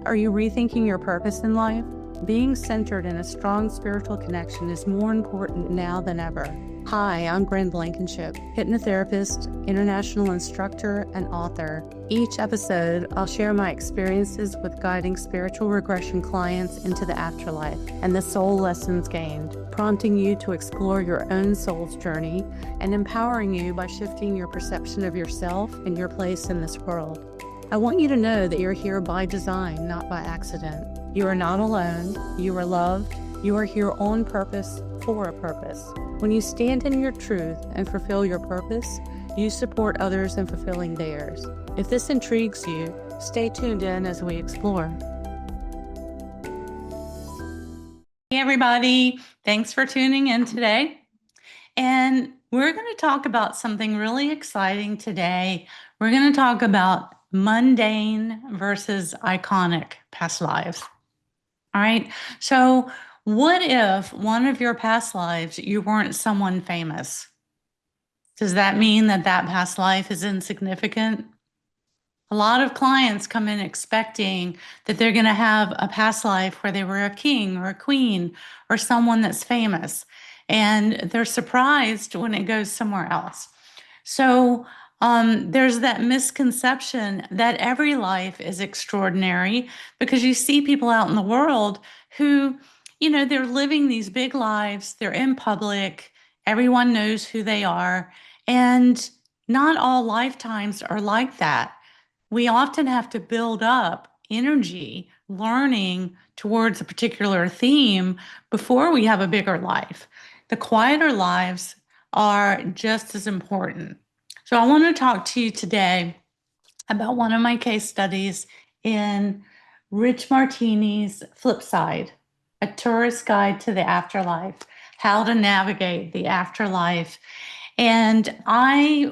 Are you rethinking your purpose in life? Being centered in a strong spiritual connection is more important now than ever. Hi, I'm Bryn, Blankinship, hypnotherapist, international instructor, and author. Each episode, I'll share my experiences with guiding spiritual regression clients into the afterlife and the soul lessons gained, prompting you to explore your own soul's journey and empowering you by shifting your perception of yourself and your place in this world. I want you to know that you're here by design, not by accident. You are not alone. You are loved. You are here on purpose, for a purpose. When you stand in your truth and fulfill your purpose, you support others in fulfilling theirs. If this intrigues you, stay tuned in as we explore. Hey, everybody. Thanks for tuning in today. And we're going to talk about something really exciting today. We're going to talk about mundane versus iconic past lives. All right. So what if one of your past lives, you weren't someone famous? Does that mean that that past life is insignificant? A lot of clients come in expecting that they're going to have a past life where they were a king or a queen or someone that's famous. And they're surprised when it goes somewhere else. So there's that misconception that every life is extraordinary, because you see people out in the world who, they're living these big lives, they're in public, everyone knows who they are, and not all lifetimes are like that. We often have to build up energy, learning towards a particular theme before we have a bigger life. The quieter lives are just as important. So I want to talk to you today about one of my case studies in Rich Martini's Flip Side, A Tourist Guide to the Afterlife, How to Navigate the Afterlife. And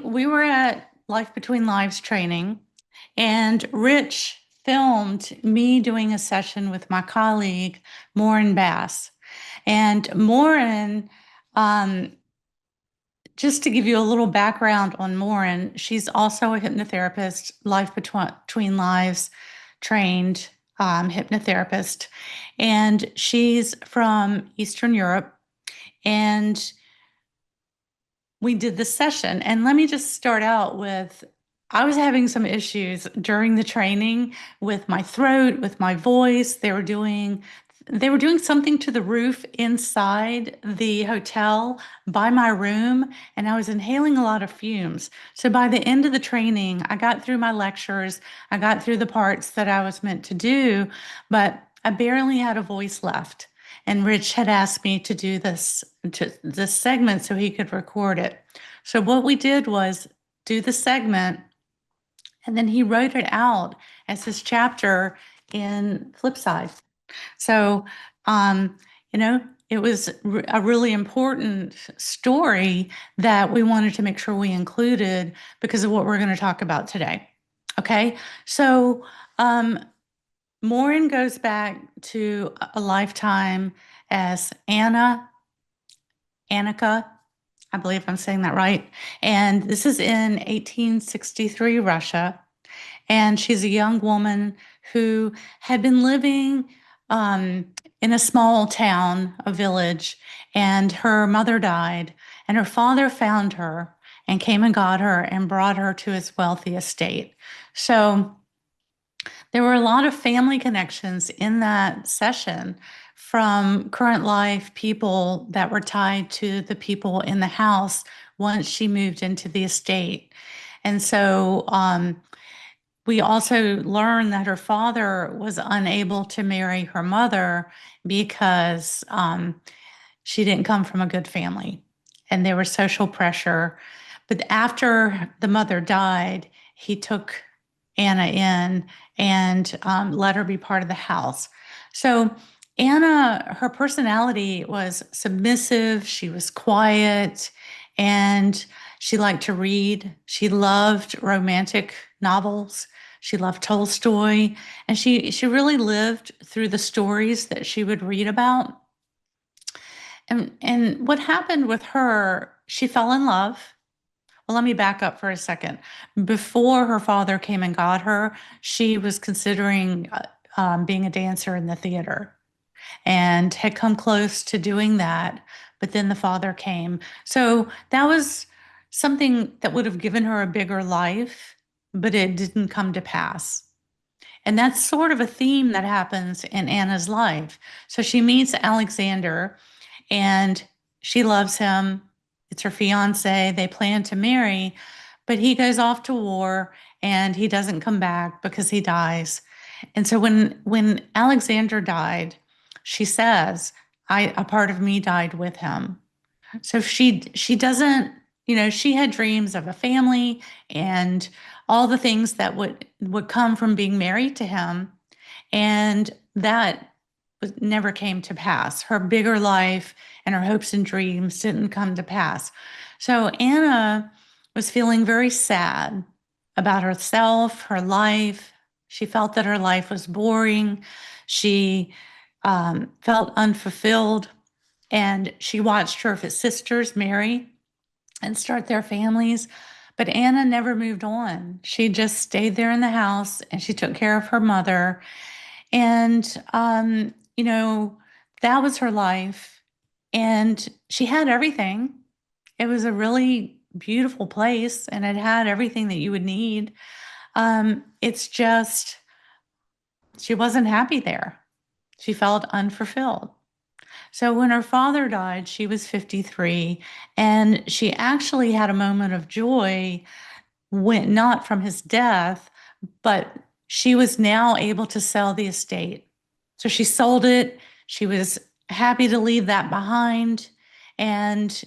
we were at Life Between Lives training, and Rich filmed me doing a session with my colleague, Maureen Bass. And Maureen, just to give you a little background on Maureen, she's also a hypnotherapist, Life Between Lives trained hypnotherapist, and she's from Eastern Europe. And we did this session, and let me just start out with, I was having some issues during the training with my throat, with my voice. They were doing something to the roof inside the hotel by my room, and I was inhaling a lot of fumes. So by the end of the training, I got through my legures, I got through the parts that I was meant to do, but I barely had a voice left. And Rich had asked me to do this segment so he could record it. So what we did was do the segment, and then he wrote it out as his chapter in Flipside. So, it was a really important story that we wanted to make sure we included because of what we're going to talk about today. Okay, so Maureen goes back to a lifetime as Annika, I believe I'm saying that right. And this is in 1863 Russia. And she's a young woman who had been living in a small town, a village, and her mother died, and her father found her and came and got her and brought her to his wealthy estate. So there were a lot of family connections in that session from current life people that were tied to the people in the house once she moved into the estate. And so we also learned that her father was unable to marry her mother because she didn't come from a good family, and there was social pressure. But after the mother died, he took Anna in and let her be part of the house. So Anna, her personality was submissive, she was quiet, and she liked to read. She loved romantic novels. She loved Tolstoy, and she really lived through the stories that she would read about. And what happened with her, she fell in love. Well, let me back up for a second. Before her father came and got her, she was considering being a dancer in the theater and had come close to doing that. But then the father came. So that was something that would have given her a bigger life, but it didn't come to pass. And that's sort of a theme that happens in Anna's life. So she meets Alexander and she loves him. It's her fiance. They plan to marry, but he goes off to war and he doesn't come back because he dies. And so when Alexander died, she says, a part of me died with him. So she doesn't, she had dreams of a family and all the things that would come from being married to him, and that never came to pass. Her bigger life and her hopes and dreams didn't come to pass. So Anna was feeling very sad about herself, her life. She felt that her life was boring. She felt unfulfilled. And she watched her sisters marry and start their families. But Anna never moved on. She just stayed there in the house and she took care of her mother. And, that was her life. And she had everything. It was a really beautiful place and it had everything that you would need. It's just, she wasn't happy there. She felt unfulfilled. So when her father died, she was 53, and she actually had a moment of joy when not from his death, but she was now able to sell the estate. So she sold it. She was happy to leave that behind, and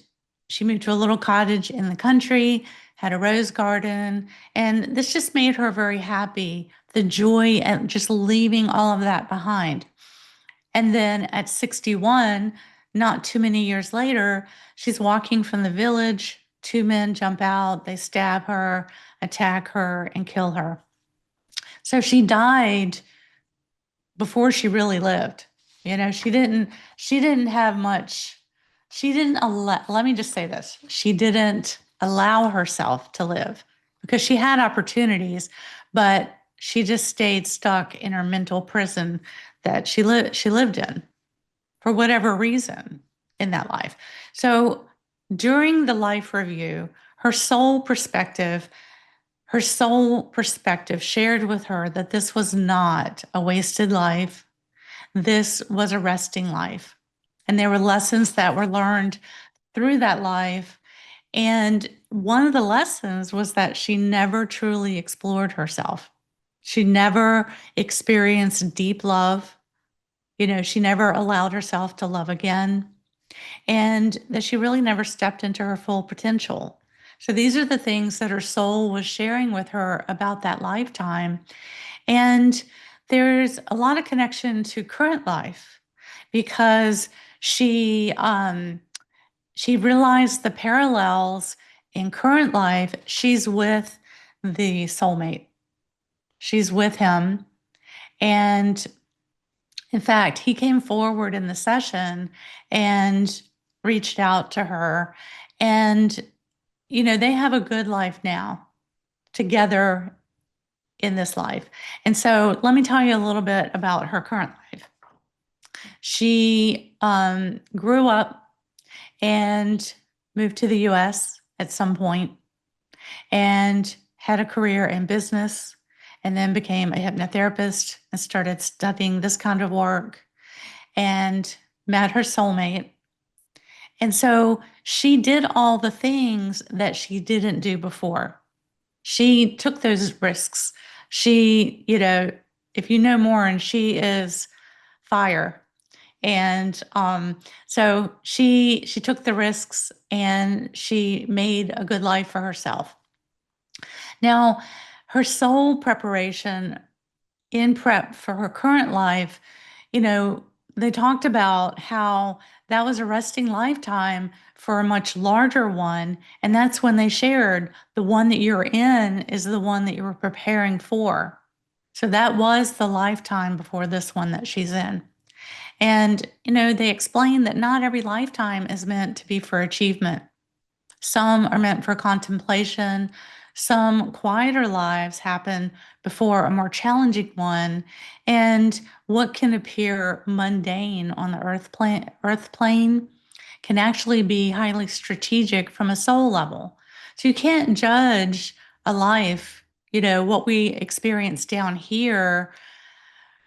she moved to a little cottage in the country, had a rose garden, and this just made her very happy. The joy at just leaving all of that behind. And then at 61, not too many years later, she's walking from the village. Two men jump out, they stab her, attack her, and kill her. So she died before she really lived. She didn't have much. She didn't allow, let me just say this. She didn't allow herself to live because she had opportunities, but she just stayed stuck in her mental prison that she lived in for whatever reason in that life. So during the life review, her soul perspective shared with her that this was not a wasted life. This was a resting life. And there were lessons that were learned through that life. And one of the lessons was that she never truly explored herself. She never experienced deep love. She never allowed herself to love again, and that she really never stepped into her full potential. So these are the things that her soul was sharing with her about that lifetime. And there's a lot of connection to current life because she realized the parallels in current life. She's with the soulmate. She's with him. And in fact, he came forward in the session and reached out to her. And, they have a good life now together in this life. And so let me tell you a little bit about her current life. She grew up and moved to the US at some point and had a career in business, and then became a hypnotherapist and started studying this kind of work and met her soulmate. And so she did all the things that she didn't do before. She took those risks. She, if you know Maureen, she is fire. And so she took the risks and she made a good life for herself. Now, her soul preparation in prep for her current life, they talked about how that was a resting lifetime for a much larger one. And that's when they shared the one that you're in is the one that you were preparing for. So that was the lifetime before this one that she's in. And, they explained that not every lifetime is meant to be for achievement. Some are meant for contemplation. Some quieter lives happen before a more challenging one, and what can appear mundane on the earth plane can actually be highly strategic from a soul level. So you can't judge a life, what we experience down here.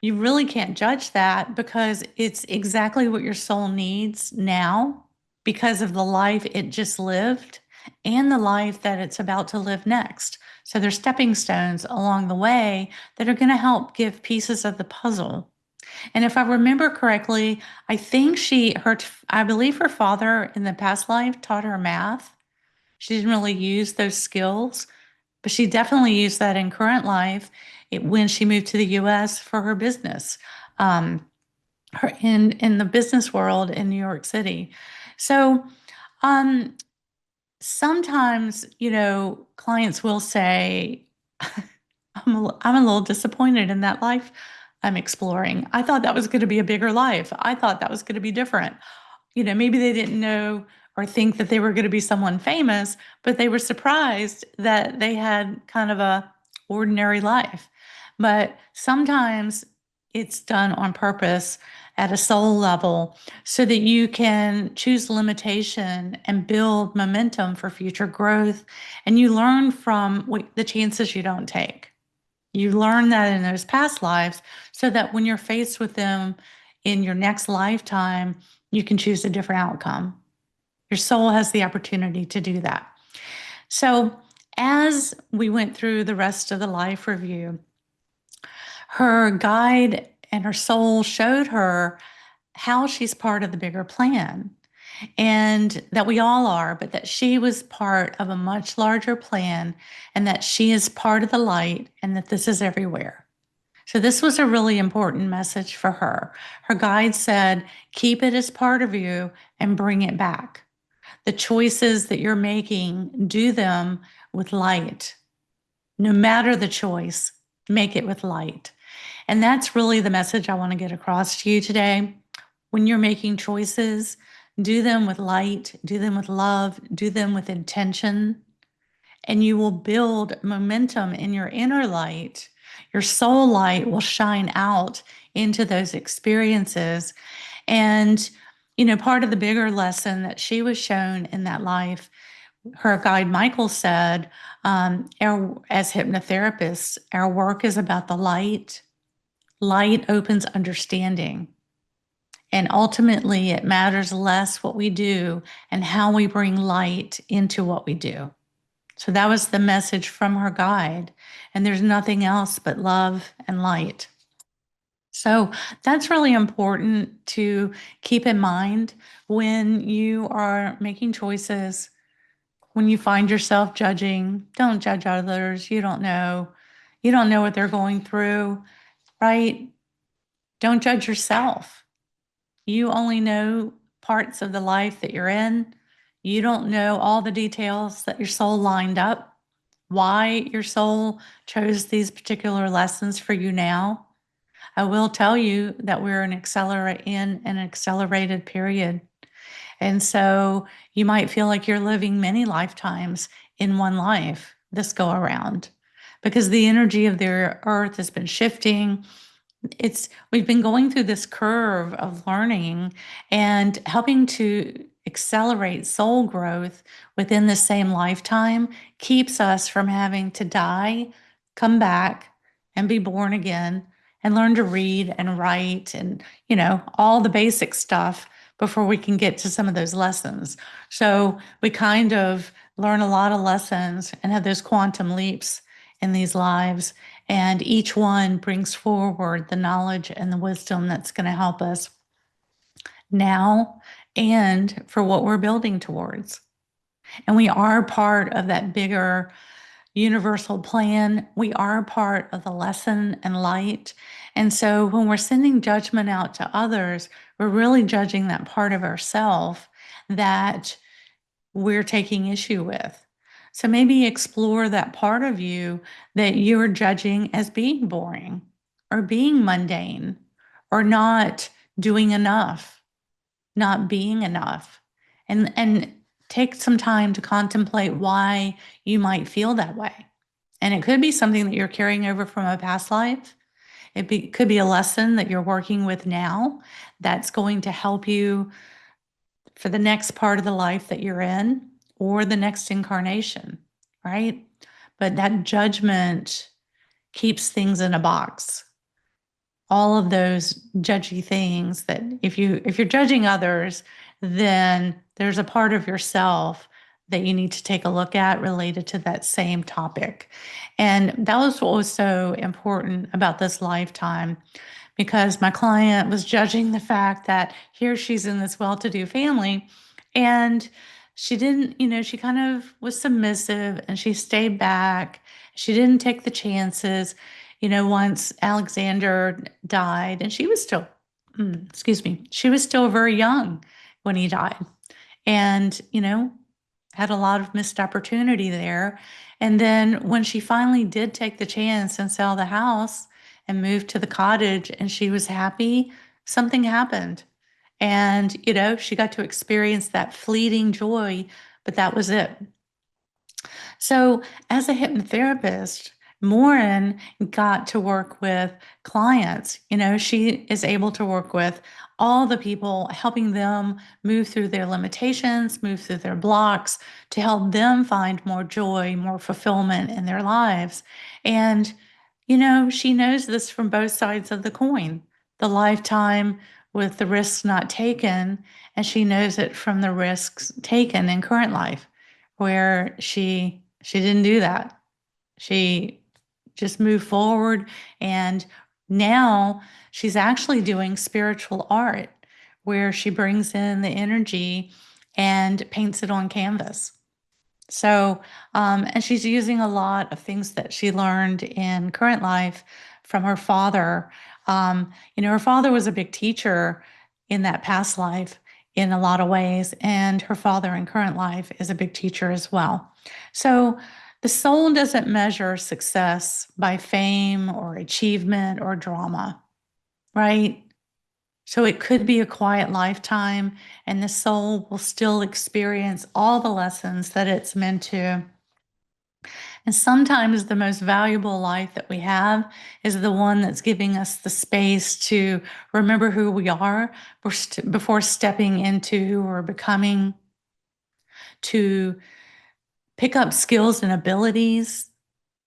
You really can't judge that because it's exactly what your soul needs now because of the life it just lived and the life that it's about to live next. So there's stepping stones along the way that are going to help give pieces of the puzzle. And if I remember correctly, I think I believe her father in the past life taught her math. She didn't really use those skills, but she definitely used that in current life when she moved to the US for her business, um, her in the business world in New York City. So um, sometimes, clients will say, I'm a little disappointed in that life I'm exploring. I thought that was going to be a bigger life. I thought that was going to be different. Maybe they didn't know or think that they were going to be someone famous, but they were surprised that they had kind of a ordinary life. But sometimes it's done on purpose at a soul level so that you can choose limitation and build momentum for future growth. And you learn from the chances you don't take. You learn that in those past lives so that when you're faced with them in your next lifetime, you can choose a different outcome. Your soul has the opportunity to do that. So, as we went through the rest of the life review, her guide and her soul showed her how she's part of the bigger plan and that we all are, but that she was part of a much larger plan and that she is part of the light and that this is everywhere. So, this was a really important message for her. Her guide said, keep it as part of you and bring it back. The choices that you're making, do them with light. No matter the choice, make it with light. And that's really the message I want to get across to you today. When you're making choices, do them with light, do them with love, do them with intention, and you will build momentum in your inner light. Your soul light will shine out into those experiences. And, part of the bigger lesson that she was shown in that life, her guide Michael said, as hypnotherapists, our work is about the light. Light opens understanding. And ultimately, it matters less what we do and how we bring light into what we do. So that was the message from her guide. And there's nothing else but love and light. So that's really important to keep in mind when you are making choices. When you find yourself judging, don't judge others. You don't know. You don't know what they're going through, right? Don't judge yourself. You only know parts of the life that you're in. You don't know all the details that your soul lined up, why your soul chose these particular lessons for you now. I will tell you that we're in an accelerated period. And so you might feel like you're living many lifetimes in one life this go around because the energy of the earth has been shifting. We've been going through this curve of learning and helping to accelerate soul growth within the same lifetime keeps us from having to die, come back, and be born again and learn to read and write and, all the basic stuff before we can get to some of those lessons. So we kind of learn a lot of lessons and have those quantum leaps in these lives. And each one brings forward the knowledge and the wisdom that's going to help us now and for what we're building towards. And we are part of that bigger universal plan. We are part of the lesson and light. And so when we're sending judgment out to others, we're really judging that part of ourselves that we're taking issue with. So maybe explore that part of you that you're judging as being boring or being mundane or not doing enough, not being enough. And take some time to contemplate why you might feel that way. And it could be something that you're carrying over from a past life. Could be a lesson that you're working with now that's going to help you for the next part of the life that you're in or the next incarnation, right? But that judgment keeps things in a box. All of those judgy things that if you're judging others, then there's a part of yourself that you need to take a look at related to that same topic. And that was what was so important about this lifetime, because my client was judging the fact that here she's in this well-to-do family and she didn't, she kind of was submissive and she stayed back. She didn't take the chances. Once Alexander died, and she was still, excuse me, she was still very young when he died. And, had a lot of missed opportunity there. And then when she finally did take the chance and sell the house and move to the cottage and she was happy, something happened. And, she got to experience that fleeting joy, but that was it. So as a hypnotherapist, Maureen got to work with clients. She is able to work with all the people, helping them move through their limitations, move through their blocks to help them find more joy, more fulfillment in their lives. And, she knows this from both sides of the coin, the lifetime with the risks not taken, and she knows it from the risks taken in current life, where she didn't do that. She just moved forward, and now she's actually doing spiritual art where she brings in the energy and paints it on canvas. So, and she's using a lot of things that she learned in current life from her father. Her father was a big teacher in that past life in a lot of ways, and her father in current life is a big teacher as well. So, the soul doesn't measure success by fame or achievement or drama, right? So it could be a quiet lifetime, and the soul will still experience all the lessons that it's meant to. And sometimes the most valuable life that we have is the one that's giving us the space to remember who we are before stepping into who we're becoming, to pick up skills and abilities.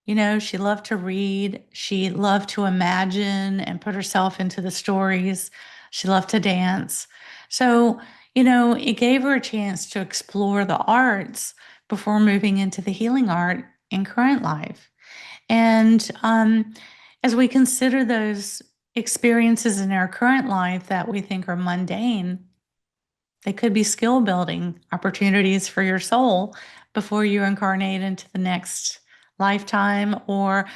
She loved to read. She loved to imagine and put herself into the stories. She loved to dance. So, it gave her a chance to explore the arts before moving into the healing art in current life. And as we consider those experiences in our current life that we think are mundane, they could be skill building opportunities for your soul before you incarnate into the next lifetime. Or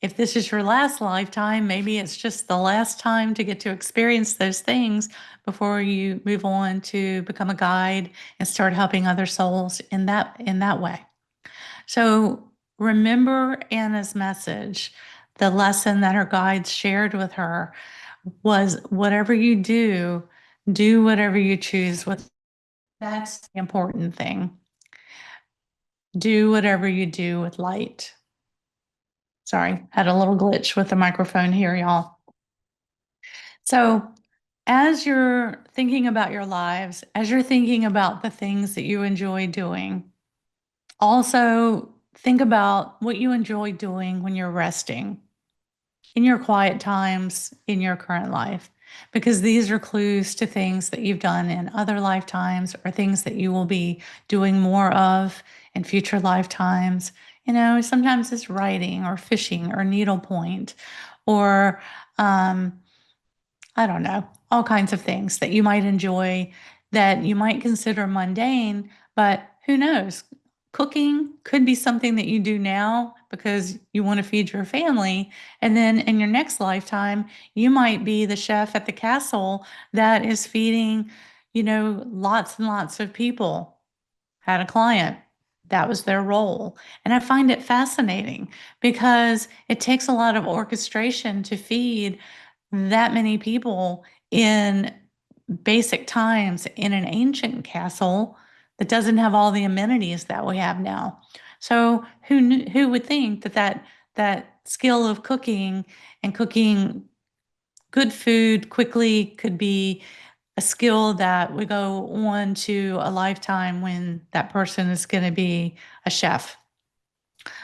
if this is your last lifetime, maybe it's just the last time to get to experience those things before you move on to become a guide and start helping other souls in that way. So remember Anna's message. The lesson that her guides shared with her was whatever you do whatever you choose with. That's the important thing. Do whatever you do with light. Sorry, had a little glitch with the microphone here, y'all. So as you're thinking about your lives, as you're thinking about the things that you enjoy doing, also think about what you enjoy doing when you're resting in your quiet times in your current life, because these are clues to things that you've done in other lifetimes or things that you will be doing more of in future lifetimes. Sometimes it's writing or fishing or needlepoint or, I don't know, all kinds of things that you might enjoy that you might consider mundane, but who knows? Cooking could be something that you do now because you want to feed your family. And then in your next lifetime, you might be the chef at the castle that is feeding, lots and lots of people. Had a client, that was their role. And I find it fascinating because it takes a lot of orchestration to feed that many people in basic times in an ancient castle that doesn't have all the amenities that we have now. So who would think that skill of cooking and cooking good food quickly could be a skill that would go on to a lifetime when that person is going to be a chef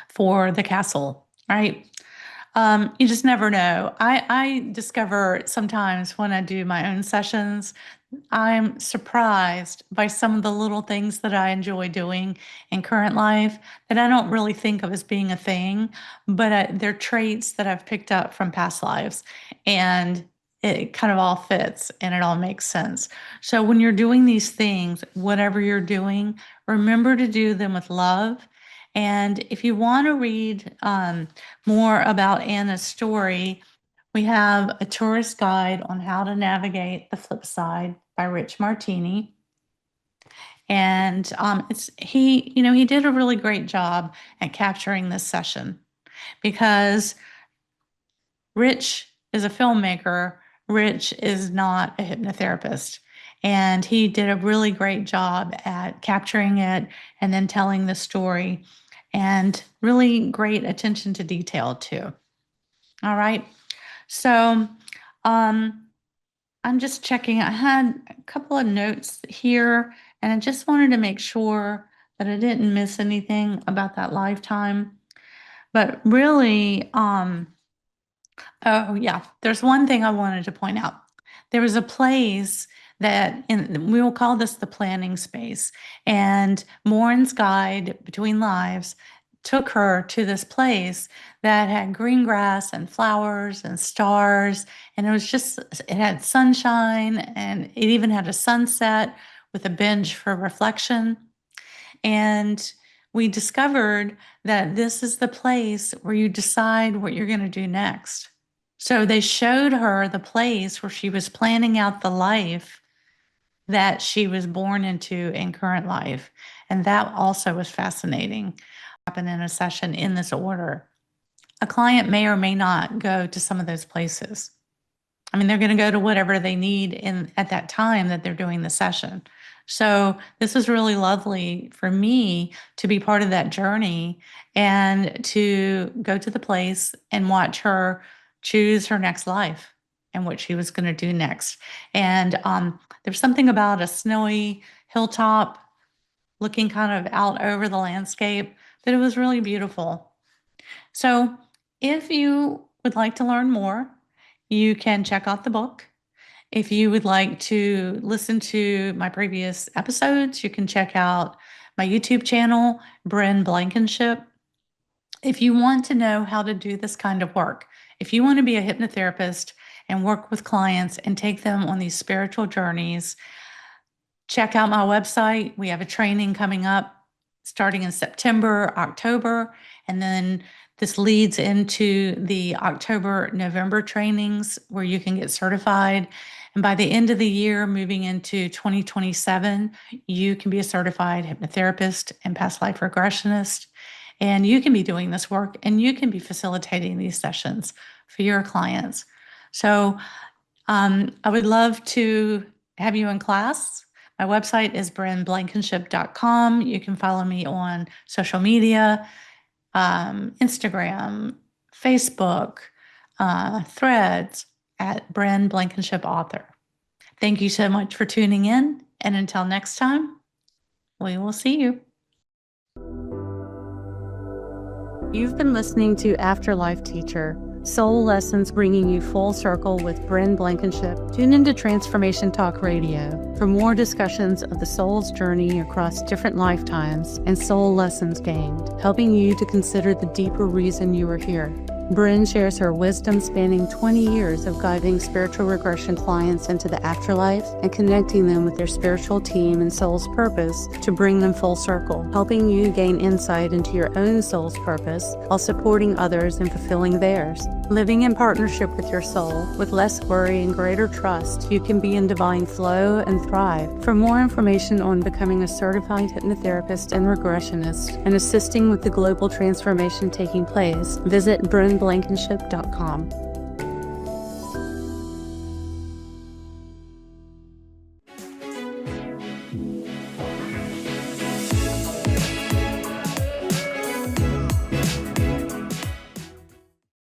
for the castle, right? You just never know. I discover sometimes when I do my own sessions, I'm surprised by some of the little things that I enjoy doing in current life that I don't really think of as being a thing, but they're traits that I've picked up from past lives. And it kind of all fits and it all makes sense. So when you're doing these things, whatever you're doing, remember to do them with love. And if you want to read more about Anna's story, we have a tourist guide on how to navigate the flip side by Rich Martini. And he did a really great job at capturing this session because Rich is a filmmaker. Rich is not a hypnotherapist. And he did a really great job at capturing it and then telling the story, and really great attention to detail too. All right. So I'm just checking. I had a couple of notes here, and I just wanted to make sure that I didn't miss anything about that lifetime. But really, oh yeah, there's one thing I wanted to point out. There was a place we will call this the planning space, and Morin's guide Between Lives took her to this place that had green grass and flowers and stars, and it had sunshine, and it even had a sunset with a bench for reflection. And we discovered that this is the place where you decide what you're going to do next. So they showed her the place where she was planning out the life that she was born into in current life. And that also was fascinating. Happen in a session in this order. A client may or may not go to some of those places. I mean, they're going to go to whatever they need at that time that they're doing the session. So this is really lovely for me to be part of that journey and to go to the place and watch her choose her next life and what she was going to do next. And there's something about a snowy hilltop looking kind of out over the landscape that it was really beautiful. So if you would like to learn more, you can check out the book. If you would like to listen to my previous episodes, you can check out my YouTube channel, Bryn Blankinship. If you want to know how to do this kind of work, if you want to be a hypnotherapist and work with clients and take them on these spiritual journeys, check out my website. We have a training coming up starting in September, October, and then this leads into the October, November trainings where you can get certified. And by the end of the year, moving into 2027, you can be a certified hypnotherapist and past life regressionist. And you can be doing this work and you can be facilitating these sessions for your clients. So I would love to have you in class. My website is brynblankinship.com. You can follow me on social media, Instagram, Facebook, Threads at Bryn Blankinship Author. Thank you so much for tuning in. And until next time, we will see you. You've been listening to Afterlife Teacher, Soul Lessons bringing you full circle with Bryn Blankinship. Tune into Transformation Talk Radio for more discussions of the soul's journey across different lifetimes and soul lessons gained, helping you to consider the deeper reason you are here. Bryn shares her wisdom spanning 20 years of guiding spiritual regression clients into the afterlife and connecting them with their spiritual team and soul's purpose to bring them full circle, helping you gain insight into your own soul's purpose while supporting others in fulfilling theirs. Living in partnership with your soul, with less worry and greater trust, you can be in divine flow and thrive. For more information on becoming a certified hypnotherapist and regressionist and assisting with the global transformation taking place, visit brynblankinship.com.